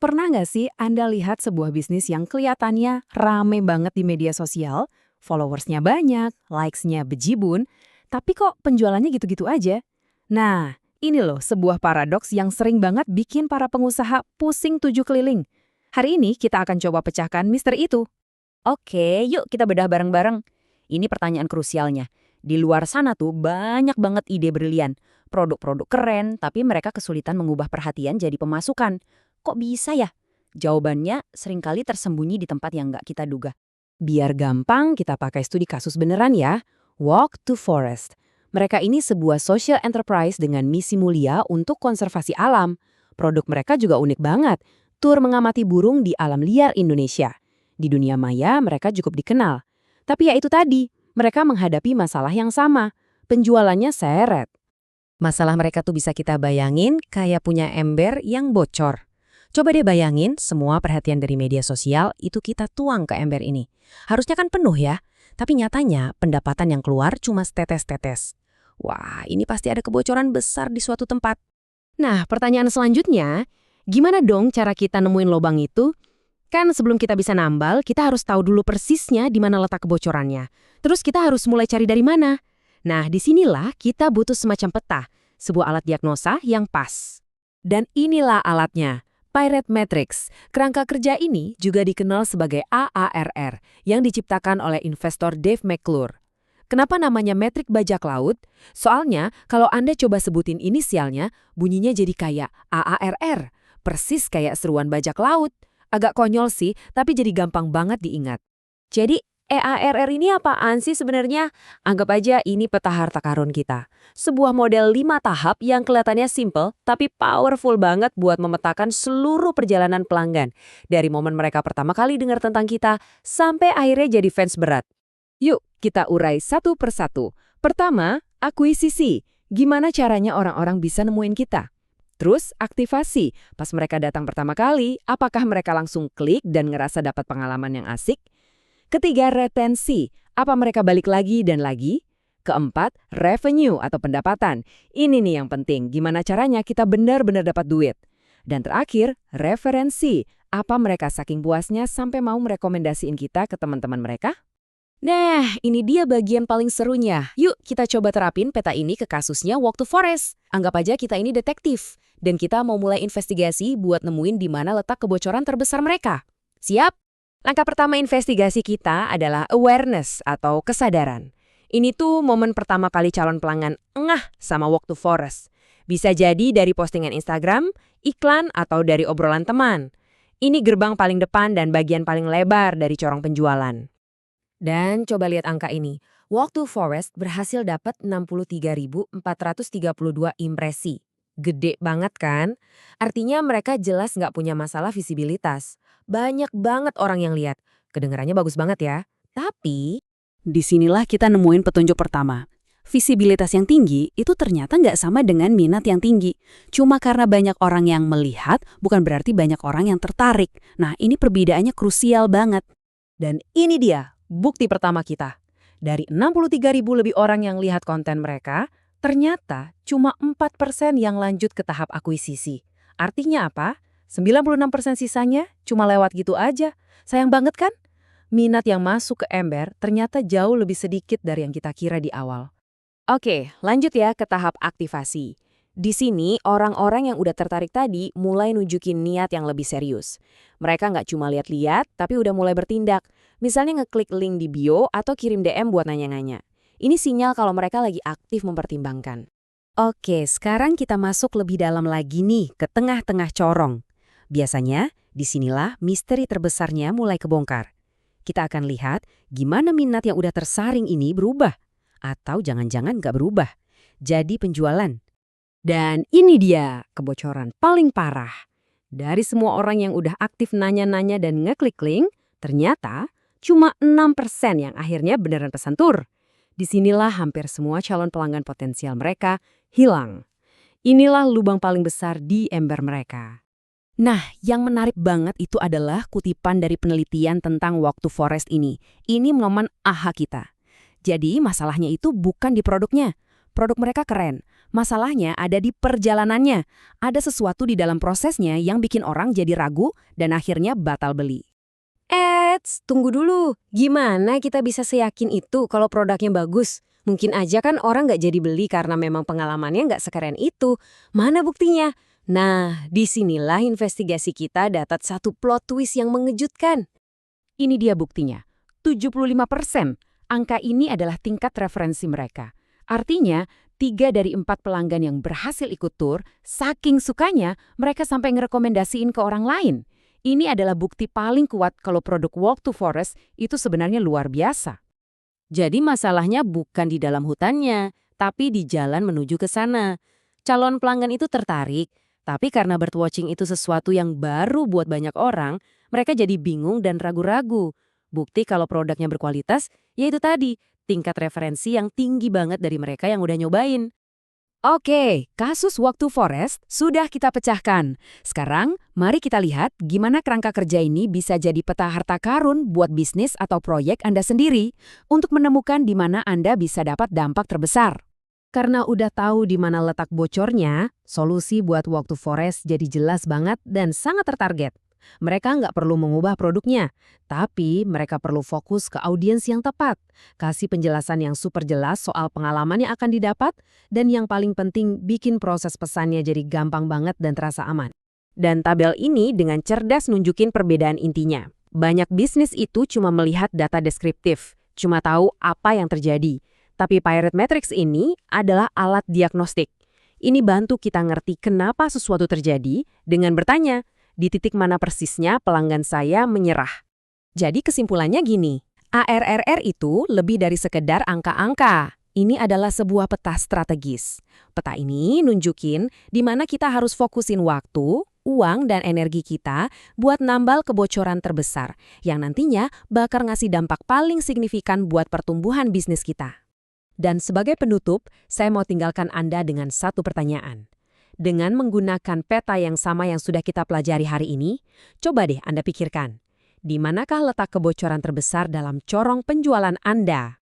Pernah nggak sih Anda lihat sebuah bisnis yang kelihatannya rame banget di media sosial, followersnya banyak, likes-nya bejibun, tapi kok penjualannya gitu-gitu aja? Nah, ini loh sebuah paradoks yang sering banget bikin para pengusaha pusing tujuh keliling. Hari ini kita akan coba pecahkan misteri itu. Oke, yuk kita bedah bareng-bareng. Ini pertanyaan krusialnya. Di luar sana tuh banyak banget ide brilian. Produk-produk keren, tapi mereka kesulitan mengubah perhatian jadi pemasukan. Kok bisa ya? Jawabannya seringkali tersembunyi di tempat yang nggak kita duga. Biar gampang, kita pakai studi kasus beneran ya. Walk to Forest. Mereka ini sebuah social enterprise dengan misi mulia untuk konservasi alam. Produk mereka juga unik banget. Tur mengamati burung di alam liar Indonesia. Di dunia maya mereka cukup dikenal. Tapi ya itu tadi, mereka menghadapi masalah yang sama. Penjualannya seret. Masalah mereka tuh bisa kita bayangin kayak punya ember yang bocor. Coba deh bayangin semua perhatian dari media sosial itu kita tuang ke ember ini. Harusnya kan penuh ya, tapi nyatanya pendapatan yang keluar cuma setetes-tetes. Wah, ini pasti ada kebocoran besar di suatu tempat. Nah, pertanyaan selanjutnya, gimana dong cara kita nemuin lobang itu? Kan sebelum kita bisa nambal, kita harus tahu dulu persisnya di mana letak kebocorannya. Terus kita harus mulai cari dari mana? Nah, disinilah kita butuh semacam peta, sebuah alat diagnosa yang pas. Dan inilah alatnya, Pirate Matrix. Kerangka kerja ini juga dikenal sebagai AARR, yang diciptakan oleh investor Dave McClure. Kenapa namanya metrik bajak laut? Soalnya, kalau Anda coba sebutin inisialnya, bunyinya jadi kayak AARR, persis kayak seruan bajak laut. Agak konyol sih, tapi jadi gampang banget diingat. Jadi, EARR ini apaan sih sebenarnya? Anggap aja ini peta harta karun kita. Sebuah model 5 tahap yang kelihatannya simple, tapi powerful banget buat memetakan seluruh perjalanan pelanggan. Dari momen mereka pertama kali dengar tentang kita, sampai akhirnya jadi fans berat. Yuk, kita urai satu persatu. Pertama, akuisisi. Gimana caranya orang-orang bisa nemuin kita? Terus, aktivasi. Pas mereka datang pertama kali, apakah mereka langsung klik dan ngerasa dapat pengalaman yang asik? Ketiga, retensi. Apa mereka balik lagi dan lagi? Keempat, revenue atau pendapatan. Ini nih yang penting, gimana caranya kita benar-benar dapat duit. Dan terakhir, referensi. Apa mereka saking puasnya sampai mau merekomendasiin kita ke teman-teman mereka? Nah, ini dia bagian paling serunya. Yuk, kita coba terapin peta ini ke kasusnya Walk to Forest. Anggap aja kita ini detektif. Dan kita mau mulai investigasi buat nemuin di mana letak kebocoran terbesar mereka. Siap? Langkah pertama investigasi kita adalah awareness atau kesadaran. Ini tuh momen pertama kali calon pelanggan ngeh sama Walk to Forest. Bisa jadi dari postingan Instagram, iklan, atau dari obrolan teman. Ini gerbang paling depan dan bagian paling lebar dari corong penjualan. Dan coba lihat angka ini. Walk to Forest berhasil dapat 63.432 impresi. Gede banget kan? Artinya mereka jelas nggak punya masalah visibilitas. Banyak banget orang yang lihat. Kedengarannya bagus banget ya. Tapi, disinilah kita nemuin petunjuk pertama. Visibilitas yang tinggi itu ternyata nggak sama dengan minat yang tinggi. Cuma karena banyak orang yang melihat, bukan berarti banyak orang yang tertarik. Nah, ini perbedaannya krusial banget. Dan ini dia bukti pertama kita. Dari 63.000 lebih orang yang lihat konten mereka, ternyata cuma 4% yang lanjut ke tahap akuisisi. Artinya apa? 96% sisanya cuma lewat gitu aja. Sayang banget kan? Minat yang masuk ke ember ternyata jauh lebih sedikit dari yang kita kira di awal. Oke, lanjut ya ke tahap aktivasi. Di sini, orang-orang yang udah tertarik tadi mulai nunjukin niat yang lebih serius. Mereka nggak cuma lihat-lihat, tapi udah mulai bertindak. Misalnya ngeklik link di bio atau kirim DM buat nanya-nanya. Ini sinyal kalau mereka lagi aktif mempertimbangkan. Oke, sekarang kita masuk lebih dalam lagi nih ke tengah-tengah corong. Biasanya, disinilah misteri terbesarnya mulai kebongkar. Kita akan lihat gimana minat yang udah tersaring ini berubah. Atau jangan-jangan nggak berubah. Jadi penjualan. Dan ini dia kebocoran paling parah. Dari semua orang yang udah aktif nanya-nanya dan ngeklik link, ternyata cuma 6% yang akhirnya beneran pesan tur. Disinilah hampir semua calon pelanggan potensial mereka hilang. Inilah lubang paling besar di ember mereka. Nah, yang menarik banget itu adalah kutipan dari penelitian tentang Walk to Forest ini. Ini momen aha kita. Jadi masalahnya itu bukan di produknya. Produk mereka keren. Masalahnya ada di perjalanannya. Ada sesuatu di dalam prosesnya yang bikin orang jadi ragu dan akhirnya batal beli. Tunggu dulu. Gimana kita bisa seyakin itu kalau produknya bagus? Mungkin aja kan orang nggak jadi beli karena memang pengalamannya nggak sekeren itu. Mana buktinya? Nah, disinilah investigasi kita dapat satu plot twist yang mengejutkan. Ini dia buktinya. 75%. Angka ini adalah tingkat referensi mereka. Artinya, 3 dari 4 pelanggan yang berhasil ikut tur, saking sukanya, mereka sampai ngerekomendasiin ke orang lain. Ini adalah bukti paling kuat kalau produk Walk to Forest itu sebenarnya luar biasa. Jadi masalahnya bukan di dalam hutannya, tapi di jalan menuju ke sana. Calon pelanggan itu tertarik, tapi karena birdwatching itu sesuatu yang baru buat banyak orang, mereka jadi bingung dan ragu-ragu. Bukti kalau produknya berkualitas, yaitu tadi, tingkat referensi yang tinggi banget dari mereka yang udah nyobain. Oke, kasus Walk to Forest sudah kita pecahkan. Sekarang, mari kita lihat gimana kerangka kerja ini bisa jadi peta harta karun buat bisnis atau proyek Anda sendiri untuk menemukan di mana Anda bisa dapat dampak terbesar. Karena udah tahu di mana letak bocornya, solusi buat Walk to Forest jadi jelas banget dan sangat tertarget. Mereka nggak perlu mengubah produknya, tapi mereka perlu fokus ke audiens yang tepat, kasih penjelasan yang super jelas soal pengalaman yang akan didapat, dan yang paling penting bikin proses pesannya jadi gampang banget dan terasa aman. Dan tabel ini dengan cerdas nunjukin perbedaan intinya. Banyak bisnis itu cuma melihat data deskriptif, cuma tahu apa yang terjadi. Tapi Pirate Matrix ini adalah alat diagnostik. Ini bantu kita ngerti kenapa sesuatu terjadi dengan bertanya, di titik mana persisnya pelanggan saya menyerah. Jadi kesimpulannya gini, ARRR itu lebih dari sekedar angka-angka. Ini adalah sebuah peta strategis. Peta ini nunjukin di mana kita harus fokusin waktu, uang, dan energi kita buat nambal kebocoran terbesar yang nantinya bakal ngasih dampak paling signifikan buat pertumbuhan bisnis kita. Dan sebagai penutup, saya mau tinggalkan Anda dengan satu pertanyaan. Dengan menggunakan peta yang sama yang sudah kita pelajari hari ini, coba deh Anda pikirkan, di manakah letak kebocoran terbesar dalam corong penjualan Anda?